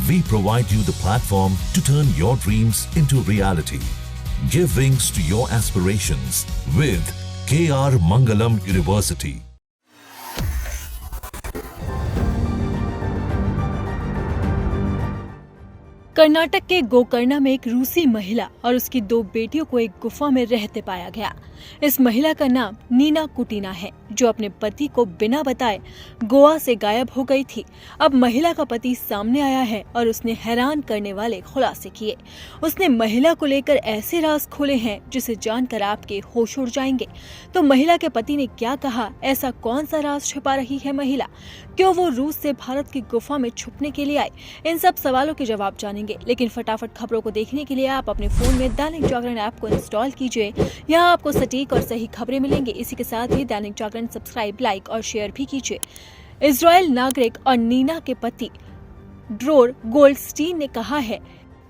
We provide you the platform to turn your dreams into reality. Give wings to your aspirations with KR Mangalam University. Karnataka के गोकर्णा में एक रूसी महिला और उसकी 2 बेटियों को एक गुफा में रहते पाया गया। इस महिला का नाम नीना कुटीना है, जो अपने पति को बिना बताए गोवा से गायब हो गई थी। अब महिला का पति सामने आया है और उसने हैरान करने वाले खुलासे किए। उसने महिला को लेकर ऐसे राज खोले हैं जिसे जानकर आपके होश उड़ जाएंगे। तो महिला के पति ने क्या कहा, ऐसा कौन सा राज छिपा रही है महिला, क्यों वो रूस से भारत की गुफा में छुपने के लिए आई, इन सब सवालों के जवाब जानेंगे। लेकिन फटाफट खबरों को देखने के लिए आप अपने फोन में दैनिक जागरण ऐप को इंस्टॉल कीजिए। यहाँ आपको सटीक और सही खबरें मिलेंगी। इसी के साथ ही दैनिक जागरण सब्सक्राइब, लाइक और शेयर भी कीजिए। इजरायल नागरिक और नीना के पति ड्रोर गोल्डस्टीन ने कहा है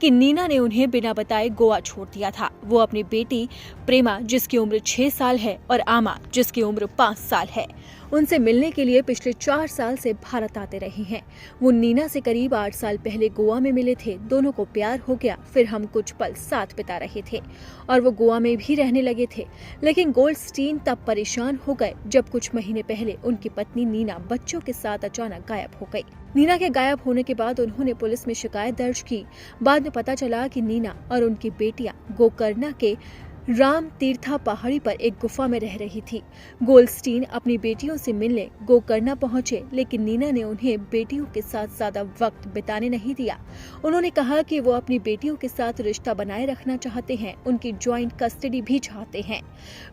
कि नीना ने उन्हें बिना बताए गोवा छोड़ दिया था। वो अपनी बेटी प्रेमा, जिसकी उम्र 6 साल है, और आमा, जिसकी उम्र 5 साल है, उनसे मिलने के लिए पिछले 4 साल से भारत आते रहे हैं। वो नीना से करीब 8 साल पहले गोवा में मिले थे। दोनों को प्यार हो गया, फिर हम कुछ पल साथ बिता रहे थे और वो गोवा में भी रहने लगे थे। लेकिन गोल्डस्टीन तब परेशान हो गए जब कुछ महीने पहले उनकी पत्नी नीना बच्चों के साथ अचानक गायब हो गई। नीना के गायब होने के बाद उन्होंने पुलिस में शिकायत दर्ज की। बाद में पता चला कि नीना और उनकी बेटियां गोकर्णा के राम तीर्था पहाड़ी पर एक गुफा में रह रही थी। गोल्डस्टीन अपनी बेटियों से मिलने गोकर्णा पहुंचे, लेकिन नीना ने उन्हें बेटियों के साथ ज्यादा वक्त बिताने नहीं दिया। उन्होंने कहा कि वो अपनी बेटियों के साथ रिश्ता बनाए रखना चाहते हैं, उनकी ज्वाइंट कस्टडी भी चाहते हैं।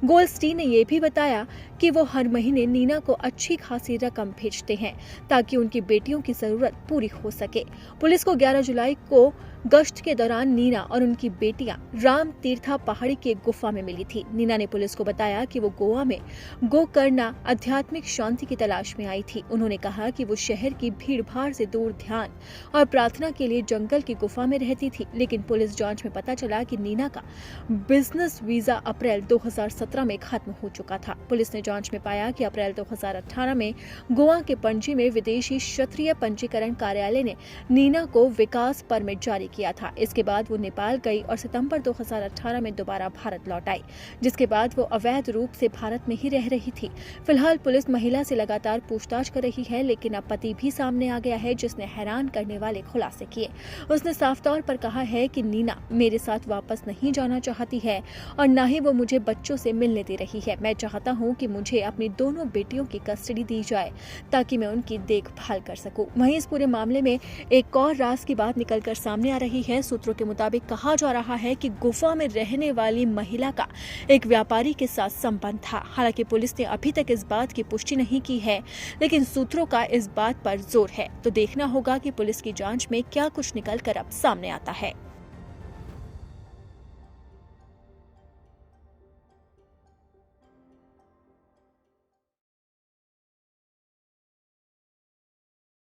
गोल्डस्टीन ने यह भी बताया कि वो हर महीने नीना को अच्छी खासी रकम भेजते हैं ताकि उनकी बेटियों की जरूरत पूरी हो सके। पुलिस को 11 जुलाई को गश्त के दौरान नीना और उनकी बेटियां राम तीर्था पहाड़ी की एक गुफा में मिली थी। नीना ने पुलिस को बताया कि वो गोवा में गोकर्णा आध्यात्मिक शांति की तलाश में आई थी। उन्होंने कहा कि वो शहर की भीड़-भाड़ से दूर ध्यान और प्रार्थना के लिए जंगल की गुफा में रहती थी। लेकिन पुलिस जांच में पता चला कि नीना का बिजनेस वीजा अप्रैल 2017 में खत्म हो चुका था। पुलिस ने जांच में पाया कि अप्रैल 2018 में गोवा के पणजी में विदेशी क्षत्रिय पंजीकरण कार्यालय ने नीना को विकास परमिट जारी किया था। इसके बाद वो नेपाल गई और सितंबर 2018 में दोबारा भारत लौट आई, जिसके बाद वो अवैध रूप से भारत में ही रह रही थी। फिलहाल पुलिस महिला से लगातार पूछताछ कर रही है, लेकिन अब पति भी सामने आ गया है, जिसने हैरान करने वाले खुलासे किए। उसने साफ तौर पर कहा है कि नीना मेरे साथ वापस नहीं जाना चाहती है और न ही वो मुझे बच्चों से मिलने दे रही है। मैं चाहता हूँ कि मुझे अपनी दोनों बेटियों की कस्टडी दी जाए ताकि मैं उनकी देखभाल कर सकूं। वहीं इस पूरे मामले में एक और राज की बात निकलकर सामने आ रही है। सूत्रों के मुताबिक कहा जा रहा है कि गुफा में रहने वाली महिला का एक व्यापारी के साथ संबंध था। हालांकि पुलिस ने अभी तक इस बात की पुष्टि नहीं की है, लेकिन सूत्रों का इस बात पर जोर है। तो देखना होगा कि पुलिस की जांच में क्या कुछ निकल कर अब सामने आता है।